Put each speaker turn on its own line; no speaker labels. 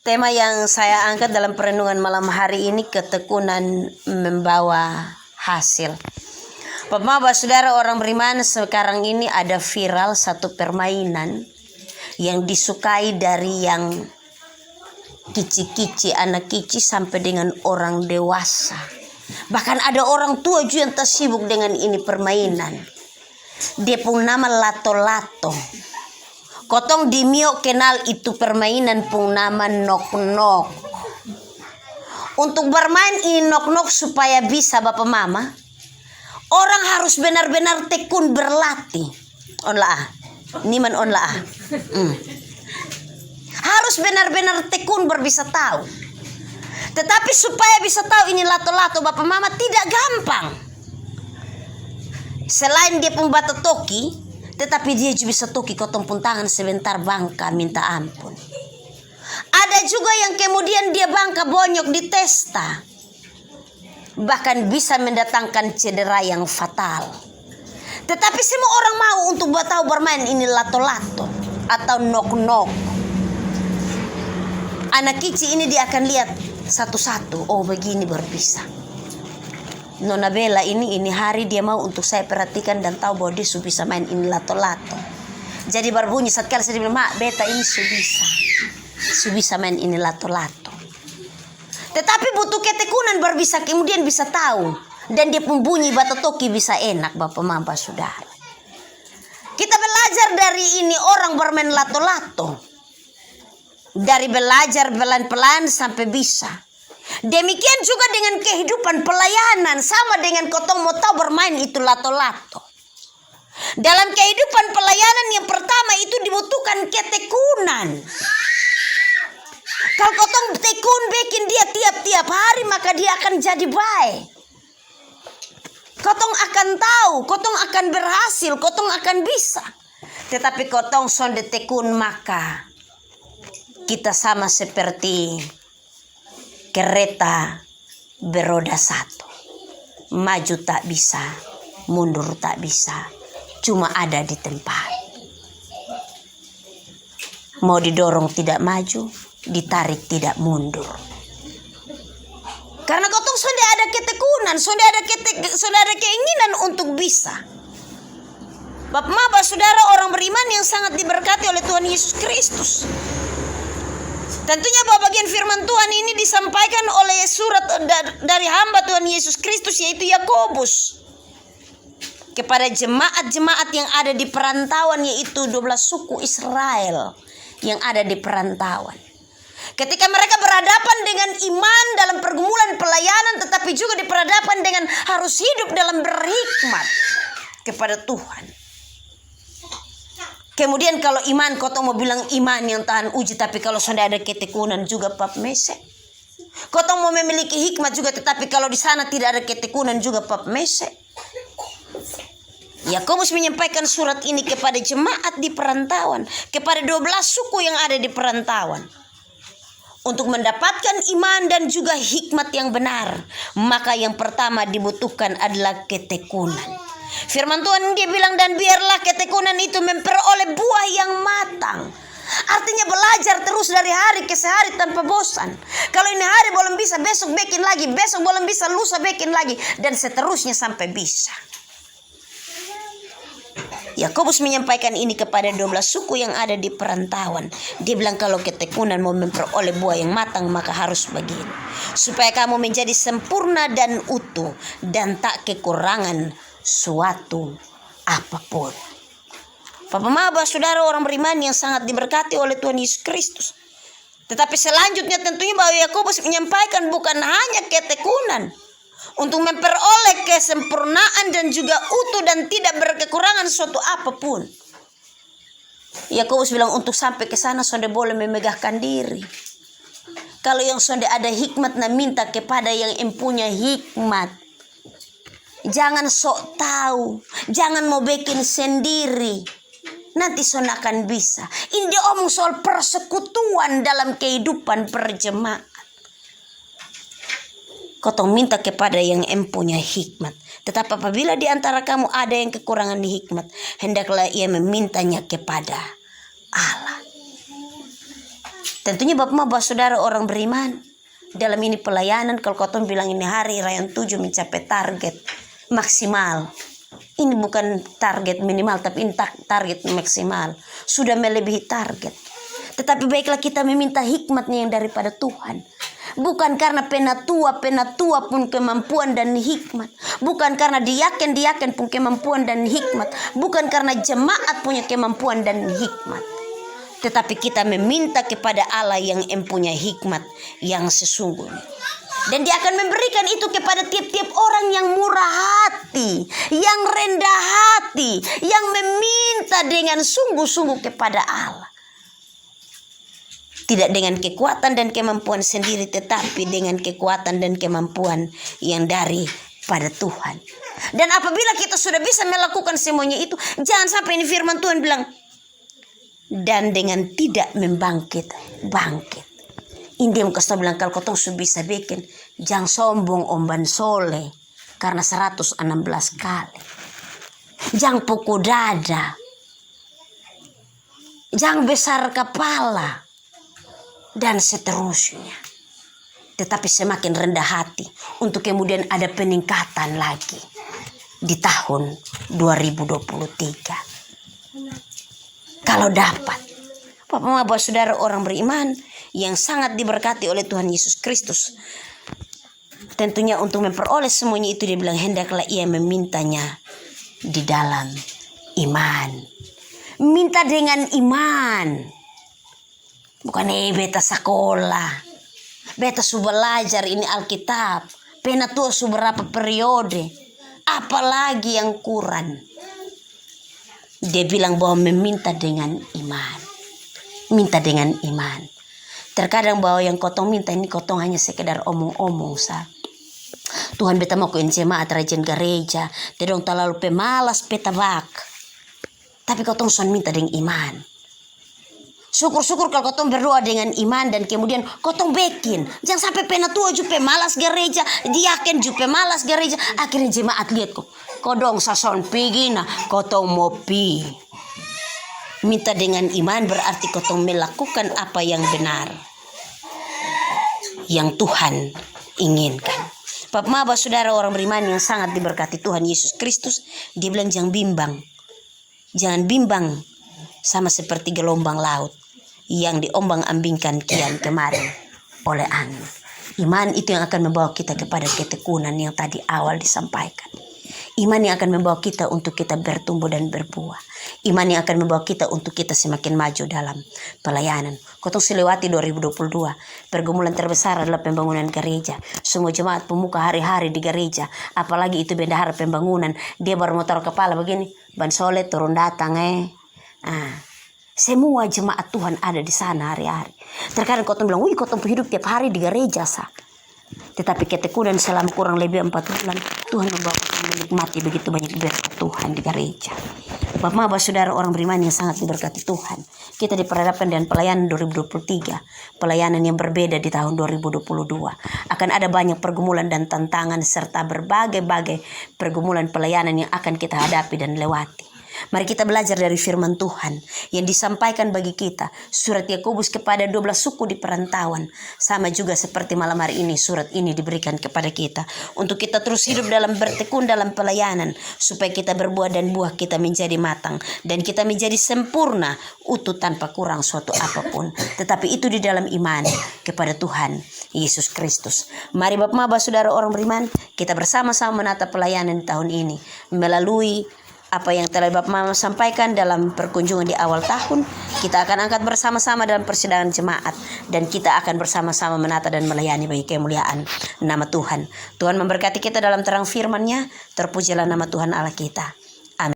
Tema yang saya angkat dalam perenungan malam hari ini, ketekunan membawa hasil. Bapak saudara orang beriman, sekarang ini ada viral satu permainan yang disukai dari yang kici-kici, anak kici sampai dengan orang dewasa. Bahkan ada orang tua juga yang tersibuk dengan ini permainan. Dia pun nama lato-lato. Kotong di Mio kenal itu permainan pun nama nok-nok. Untuk bermain ini nok-nok supaya bisa bapak mama, orang harus benar-benar tekun berlatih. Onlah, niman onlah. Harus benar-benar tekun berbisa tahu. Tetapi supaya bisa tahu ini lato-lato bapak mama tidak gampang. Selain dia pun bata toki, tetapi dia juga bisa toki kotong pun tangan sebentar bangka minta ampun. Ada juga yang kemudian dia bangka bonyok di testa, bahkan bisa mendatangkan cedera yang fatal. Tetapi semua orang mau untuk tahu bermain ini lato-lato atau nok-nok. Anak kecil ini dia akan lihat satu-satu, oh begini berbisa. Nona Bella ini hari dia mau untuk saya perhatikan dan tahu bahwa dia bisa main ini lato-lato. Jadi berbunyi saat kali saya bilang, mak beta ini bisa main ini lato-lato. Tetapi butuh ketekunan berbisa kemudian bisa tahu. Dan dia pun bunyi bata toki bisa enak bapak mama saudara. Kita belajar dari ini orang bermain lato-lato. Dari belajar pelan-pelan sampai bisa. Demikian juga dengan kehidupan pelayanan, sama dengan kotong mau tahu bermain itu lato-lato. Dalam kehidupan pelayanan yang pertama itu dibutuhkan ketekunan. Kalau kotong tekun bikin dia tiap-tiap hari, maka dia akan jadi baik. Kotong akan tahu, kotong akan berhasil, kotong akan bisa. Tetapi kotong sonde tekun, maka kita sama seperti kereta beroda satu. Maju tak bisa, mundur tak bisa, cuma ada di tempat. Mau didorong tidak maju, ditarik tidak mundur. Karena kotong sudah ada ketekunan, sudah ada keinginan untuk bisa. Bapak saudara orang beriman yang sangat diberkati oleh Tuhan Yesus Kristus. Tentunya bahwa bagian firman Tuhan ini disampaikan oleh surat dari hamba Tuhan Yesus Kristus, yaitu Yakobus, kepada jemaat-jemaat yang ada di perantauan, yaitu 12 suku Israel yang ada di perantauan. Ketika mereka berhadapan dengan iman dalam pergumulan pelayanan, tetapi juga diperhadapkan dengan harus hidup dalam berhikmat kepada Tuhan. Kemudian kalau iman, kau mau bilang iman yang tahan uji, tapi kalau sudah ada ketekunan juga pap mese. Kau mau memiliki hikmat juga, tetapi kalau di sana tidak ada ketekunan juga pap mese. Yakobus menyampaikan surat ini kepada jemaat di perantauan, kepada 12 suku yang ada di perantauan. Untuk mendapatkan iman dan juga hikmat yang benar, maka yang pertama dibutuhkan adalah ketekunan. Firman Tuhan dia bilang, dan biarlah ketekunan itu memperoleh buah yang matang. Artinya belajar terus dari hari ke hari tanpa bosan. Kalau ini hari belum bisa, besok bikin lagi, besok belum bisa, lusa bikin lagi, dan seterusnya sampai bisa. Yakobus menyampaikan ini kepada 12 suku yang ada di perantauan. Dia bilang kalau ketekunan mau memperoleh buah yang matang, maka harus begini. Supaya kamu menjadi sempurna dan utuh, dan tak kekurangan suatu apapun. Bapak maba saudara orang beriman yang sangat diberkati oleh Tuhan Yesus Kristus. Tetapi selanjutnya tentunya bahwa Yakobus menyampaikan bukan hanya ketekunan untuk memperoleh kesempurnaan dan juga utuh dan tidak berkekurangan suatu apapun. Yakobus bilang untuk sampai ke sana sonde boleh memegahkan diri. Kalau yang sonde ada hikmat, nah minta kepada yang empunya hikmat. Jangan sok tahu, jangan mau bikin sendiri. Nanti son akan bisa. Ini dia omong soal persekutuan dalam kehidupan perjemaat. Kotong minta kepada yang empunya hikmat. Tetapi apabila di antara kamu ada yang kekurangan hikmat, hendaklah ia memintanya kepada Allah. Tentunya Bapak saudara orang beriman, dalam ini pelayanan, kalau kau bilang ini hari Raya 7 mencapai target maksimal. Ini bukan target minimal, tapi ini target maksimal. Sudah melebihi target. Tetapi baiklah kita meminta hikmatnya yang daripada Tuhan. Bukan karena penatua pun kemampuan dan hikmat. Bukan karena diaken pun kemampuan dan hikmat. Bukan karena jemaat punya kemampuan dan hikmat. Tetapi kita meminta kepada Allah yang mempunyai hikmat yang sesungguhnya. Dan dia akan memberikan itu kepada tiap-tiap orang yang murah hati, yang rendah hati, yang meminta dengan sungguh-sungguh kepada Allah. Tidak dengan kekuatan dan kemampuan sendiri, tetapi dengan kekuatan dan kemampuan yang daripada Tuhan. Dan apabila kita sudah bisa melakukan semuanya itu, jangan sampai ini firman Tuhan bilang, dan dengan tidak bangkit. Ini yang kasih bilang, kalau kau sudah bisa bikin, jangan sombong omban soleh karena 116 kali. Jangan pukul dada. Jangan besar kepala. Dan seterusnya. Tetapi semakin rendah hati untuk kemudian ada peningkatan lagi di tahun 2023. Kalau dapat, Bapak saudara orang beriman yang sangat diberkati oleh Tuhan Yesus Kristus, tentunya untuk memperoleh semuanya itu dia bilang hendaklah ia memintanya di dalam iman. Minta dengan iman. Bukan beta sekolah, beta su belajar ini Alkitab, penatua su berapa periode, apalagi yang kurang. Dia bilang bahwa meminta dengan iman. Minta dengan iman. Terkadang bahwa yang kotong minta ini kotong hanya sekedar omong-omong sah. Tuhan beta mau ke jemaat rajin gereja, tidak terlalu pemalas petabak. Tapi kotong son minta dengan iman. Syukur-syukur kalau kotong berdoa dengan iman dan kemudian kotong bikin. Jangan sampai penatua juga malas gereja, diaken juga malas gereja. Akhirnya jemaat lihat kok. Kodong sason pergi nah, kotong mau pi. Minta dengan iman berarti kotong melakukan apa yang benar. Yang Tuhan inginkan. Bapak saudara orang beriman yang sangat diberkati Tuhan Yesus Kristus. Dia bilang jangan bimbang. Jangan bimbang sama seperti gelombang laut yang diombang-ambingkan kian kemarin oleh angin. Iman itu yang akan membawa kita kepada ketekunan yang tadi awal disampaikan. Iman yang akan membawa kita untuk kita bertumbuh dan berbuah. Iman yang akan membawa kita untuk kita semakin maju dalam pelayanan. Kotong selewati 2022. Pergumulan terbesar adalah pembangunan gereja. Semua jemaat pemuka hari-hari di gereja. Apalagi itu bendahara pembangunan. Dia baru mau taruh kepala begini. Ban Soleh turun datang Semua jemaat Tuhan ada di sana hari-hari. Terkadang kotong bilang, wih kotong hidup tiap hari di gereja sah. Tetapi ketekunan selama kurang lebih 4 bulan Tuhan membawa kita menikmati begitu banyak berkat Tuhan di gereja. Bapak saudara orang beriman yang sangat diberkati Tuhan, kita diperhadapkan dengan pelayanan 2023, pelayanan yang berbeda di tahun 2022. Akan ada banyak pergumulan dan tantangan serta berbagai-bagai pergumulan pelayanan yang akan kita hadapi dan lewati. Mari kita belajar dari firman Tuhan yang disampaikan bagi kita. Surat Yakobus kepada 12 suku di perantauan. Sama juga seperti malam hari ini surat ini diberikan kepada kita. Untuk kita terus hidup dalam bertekun dalam pelayanan. Supaya kita berbuah dan buah kita menjadi matang. Dan kita menjadi sempurna, utuh tanpa kurang suatu apapun. Tetapi itu di dalam iman kepada Tuhan Yesus Kristus. Mari Bapak saudara orang beriman, kita bersama-sama menata pelayanan di tahun ini. Melalui apa yang telah Bapak Mama sampaikan dalam perkunjungan di awal tahun, kita akan angkat bersama-sama dalam persidangan jemaat dan kita akan bersama-sama menata dan melayani bagi kemuliaan nama Tuhan. Tuhan memberkati kita dalam terang firman-Nya. Terpujilah nama Tuhan Allah kita.